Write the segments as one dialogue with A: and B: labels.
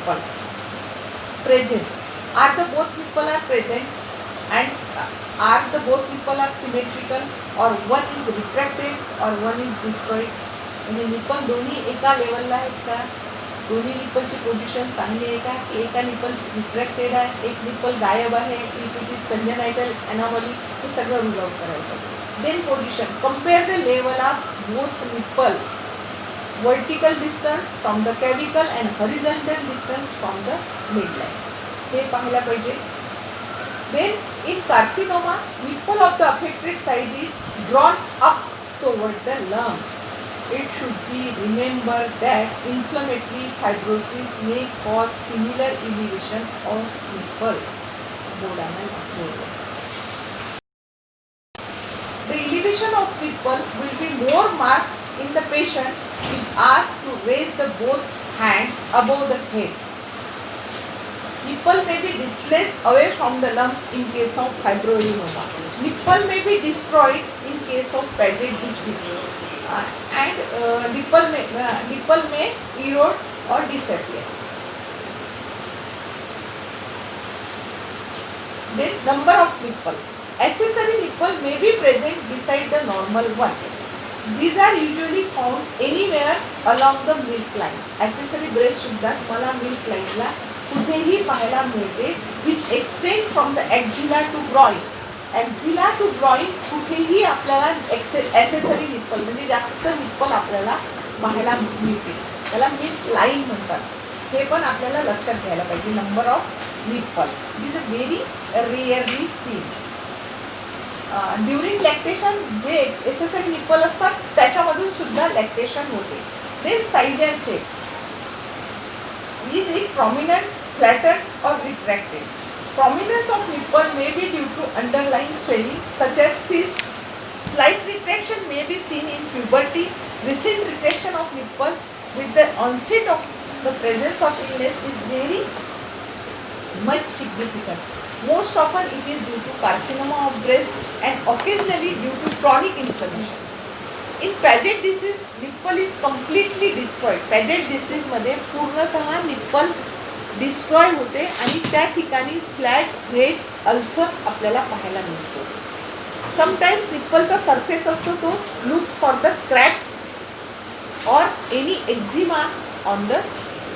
A: nipple presence. Are the both nipple are present and are the both nipple are symmetrical, or one is retracted or one is destroyed. म्हणजे nipple दोन्ही एका लेवलला आहेत का, दोन्ही निप्पलची position चांगली आहे का, एका निप्पल रिट्रॅक्टेड आहे, एक निप्पल गायब आहे, if it is congenital anomaly, हे सगळं रूल आउट करायचं. Then position, compare the level of both nipple, vertical distance from the clavicle and horizontal distance from the midline, हे पाहायला पाहिजे. Then in carcinoma, nipple of the affected side is drawn up toward the lung. It should be remembered that inflammatory fibrosis may cause similar elevation of nipple. The elevation of nipple will be more marked in the patient if asked to raise the both hands above the head. Nipple may be displaced away from the lung in case of fibroadenoma. Nipple may be destroyed in case of Paget disease. And nipple may erode or disappear. Then number of nipple. Accessory nipple may be present beside the normal one. These are usually found anywhere along the milk line. Accessory breast सुद्धा मला milk line ला कुठेही पाहायला मिळते, which extend from the axilla to groin. Axilla to groin कुठेही आपल्याला accessory nipple म्हणजे जास्त निप्पल आपल्याला पाहायला मिळते, त्याला मिल्क लाईन म्हणतात. हे पण आपल्याला लक्षात घ्यायला पाहिजे. Number of nipple is a very rarely seen. During lactation जे ॲसेसरी निप्पल असतात त्याच्यामधून सुद्धा लॅक्टेशन होते. Then side and shape, is it prominent, flatten or retracted. Prominence of nipple may be due to underlying swelling such as cyst. Slight retraction may be seen in puberty. Recent retraction of nipple with the onset of the presence of illness is very much significant. Most often it is due to carcinoma of breast and occasionally due to chronic inflammation. In Paget disease, nipple is completely destroyed. Paget disease मध्ये पूर्णतः nipple destroy होते आणि त्या ठिकाणी flat red ulcer आपल्याला पाहायला मिळतो. Sometimes निप्पलचा surface असतो तो look for the cracks or any eczema on the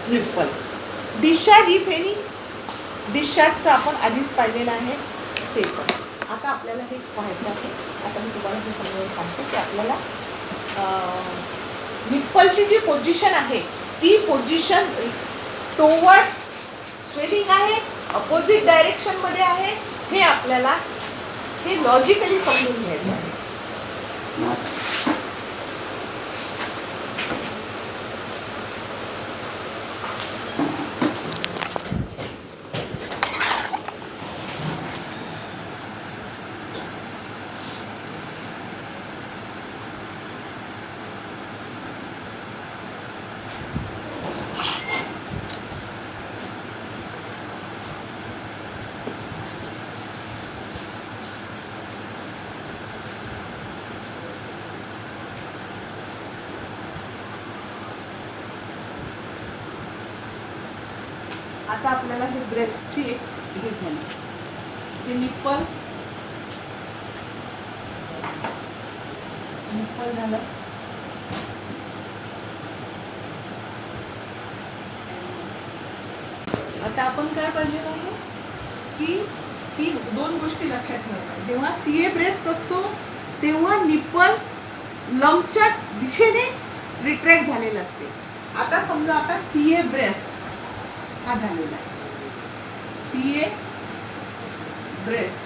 A: nipple. Discharge if any, डिस्चार्जचं आपण आधीच पाहिलेलं आहे ते पण. आता आपल्याला हे पाहायचं आहे. आता मी तुम्हाला हे समजावून सांगतो की आपल्याला निप्पलची जी पोझिशन आहे ती पोझिशन टोवर्ड्स स्वेलिंग आहे, अपोजिट डायरेक्शन मध्ये आहे, हे आपल्याला हे लॉजिकली समजून घ्यायचं आहे. आता आपल्याला हे ब्रेस्टची एक हे झाली, हे निप्पल झालं. आता आपण काय पाहिलेलं आहे की ती दोन गोष्टी लक्षात ठेवायच्या. जेव्हा सीए ब्रेस्ट असतो तेव्हा निप्पल लंबच्या दिशेने रिट्रॅक्ट झालेलं असते. आता समजा आता सीए ब्रेस्ट हा झालेला आहे, CA breast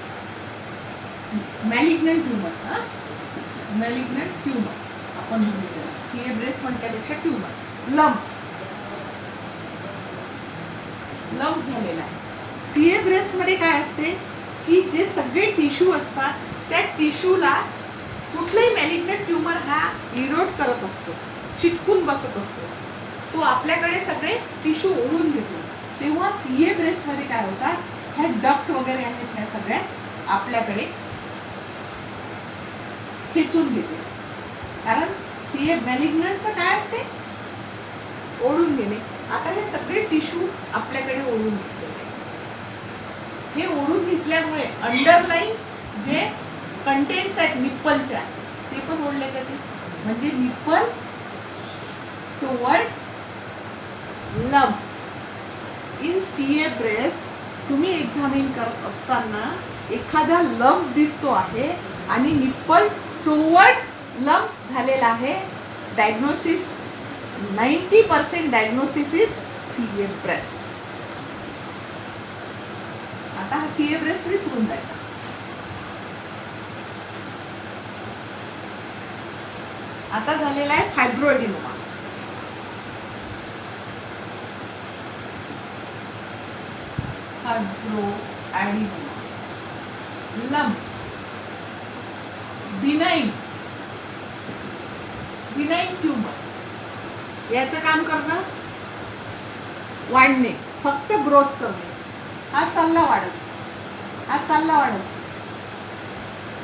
A: malignant tumour, malignant tumour आपण म्हणतो. सीए ब्रेस्ट म्हटल्यापेक्षा ट्यूमर, लंप झालेला आहे. सीए ब्रेस्ट मध्ये काय असते की जे सगळे टिश्यू असतात त्या टिश्यूला कुठलाही मॅलिग्नंट ट्यूमर हा इरोड करत असतो, चिटकून बसत असतो. तो आपल्याकडे सगळे टिश्यू ओढून घेतो. तेव्हा सीए ब्रेस्ट मध्ये काय होतात, ह्या डक्ट वगैरे आहेत ह्या सगळ्या आपल्याकडे खेचून घेते. कारण सीए मॅलिग्नंटचं काय असते, ओढून घेणे. आता हे सगळे टिश्यू आपल्याकडे ओढून घेतलेले आहे. हे ओढून घेतल्यामुळे अंडरलाईन जे कंटेंट्स आहेत निप्पलच्या ते पण ओढले जाते. म्हणजे nipple toward lump in CA breast. तुम्ही एक्झामिन करत असताना एखादा लंप दिसतो आहे आणि निप्पल टुवर्ड लंप झालेला आहे. Diagnosis 90% diagnosis is CA breast. आता हा CA ब्रेस्ट विसरून जायचा. आता झालेला आहे फायब्रोएडिनोमा. फायब्रोएडिनोमा लंप बिनाइन ट्यूमर. याचं काम करणं वाढणे, फक्त ग्रोथ करणे. हा चालला वाढत.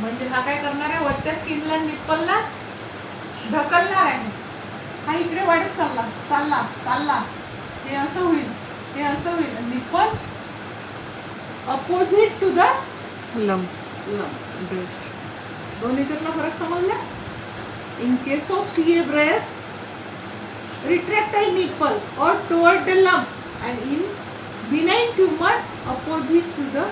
A: म्हणजे हा काय करणार आहे, वरच्या स्किनला निप्पलला ढकलणार आहे. हा इकडे वाढत चालला. हे असं होईल. Nipple opposite to the lump breast. दोन्हीच्यातला फरक समजला. In case of CA breast, retractile nipple or toward the lump, and in benign tumor opposite to the.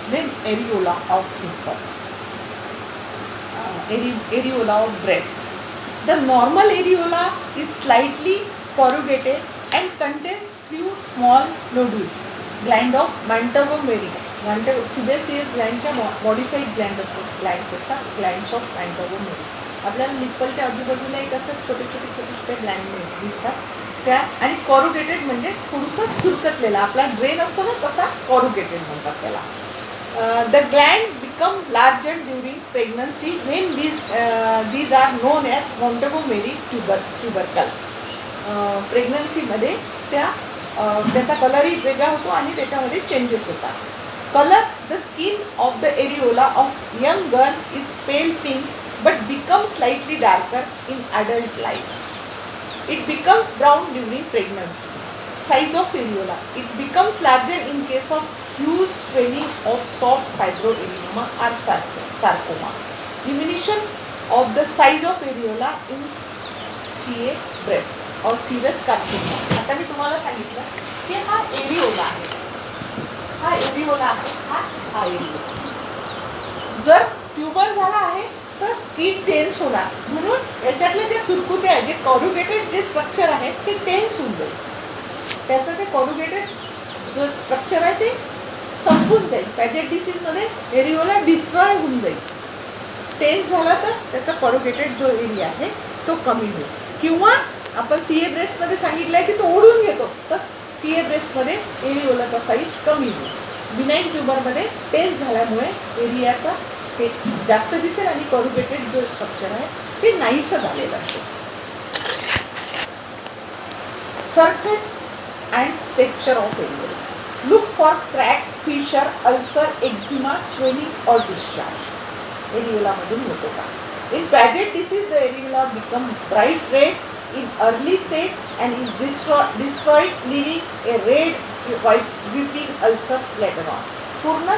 A: Then areola of nipple, areola of breast. The normal areola is slightly corrugated and contains few small nodules. Gland of Montgomery. Sebaceous glandच्या modified glands असतात. Glands of Montgomery. आपल्याला निप्पलच्या आजूबाजूला एक असं छोटे Gland दिसतात त्या. आणि corrugated म्हणजे थोडंसं सुरकतलेला. आपला ड्रेन असतो ना तसा कॉरुगेटेड म्हणतात त्याला. The gland become larger during pregnancy when these are known as Montgomery tubercles. प्रेग्नन्सीमध्ये त्याचा कलरही वेगळा होतो आणि त्याच्यामध्ये चेंजेस होतात. Colour the skin of the areola of young girl is pail pink but becomes slightly darker in adult life. It becomes brown during pregnancy. Size of areola. It becomes larger in case of huge swelling of soft fibroadenoma or sarcoma. Diminution of the size of areola in CA breast or serous carcinoma. आता मी तुम्हाला सांगितलं की हा areola आहे. हा areola. जर tuber झाला आहे तर स्किन टेन्स होणार. म्हणून याच्यातले जे सुरकुते आहे, जे कॉरुगेटेड जे स्ट्रक्चर आहे ते टेन्स होऊन जाईल. त्याचं ते कॉरुगेटेड जो स्ट्रक्चर आहे ते संपून जाईल. पॅजेट डिसीजमध्ये एरिओला डिस्ट्रॉय होऊन जाईल. टेन्स झाला तर त्याचा कॉरुगेटेड जो एरिया आहे तो कमी होईल. किंवा आपण CA ब्रेस्टमध्ये सांगितलं आहे की तो ओढून घेतो, तर CA ब्रेस्टमध्ये एरिओलाचा साईज कमी होईल. बिनाइन ट्यूबरमध्ये टेन्स झाल्यामुळे एरियाचा ते जास्त दिसेल आणि कॉरुगेटेड जो स्ट्रक्चर आहे ते नाहीसं झालेलं असेल. Surface and texture of areola. Look for crack, fissure, ulcer, eczema, swelling or discharge. एरिओलामधून होतो का. In Paget disease the areola become bright red in early stage and is destroyed leaving a red white dripping ulcer later on. पूर्ण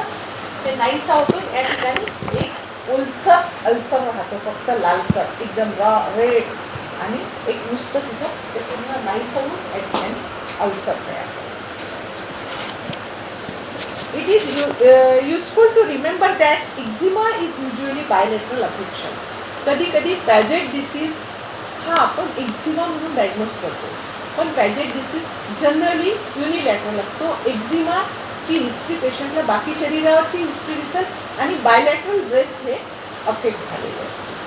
A: ते नाहीसा होतो. या ठिकाणी एक ओलसर अल्सर राहतो, फक्त लालसर एकदम रेड, आणि एक नुसतं तिथं ते पूर्ण नाहीसा होऊन या ठिकाणी अल्सर तयार होतो. It is useful to remember that eczema is usually bilateral affliction. कधी पॅजेट डिसीज हा आपण एक्झिमा म्हणून डायग्नोज करतो, पण पॅजेट डिसीज जनरली युनिलॅटरल असतो. एक्झिमाची हिस्ट्री पेशंटला बाकी शरीरावरची हिस्ट्री दिसत आणि बायलॅटरल ब्रेस्ट हे अफेक्ट झालेले असते.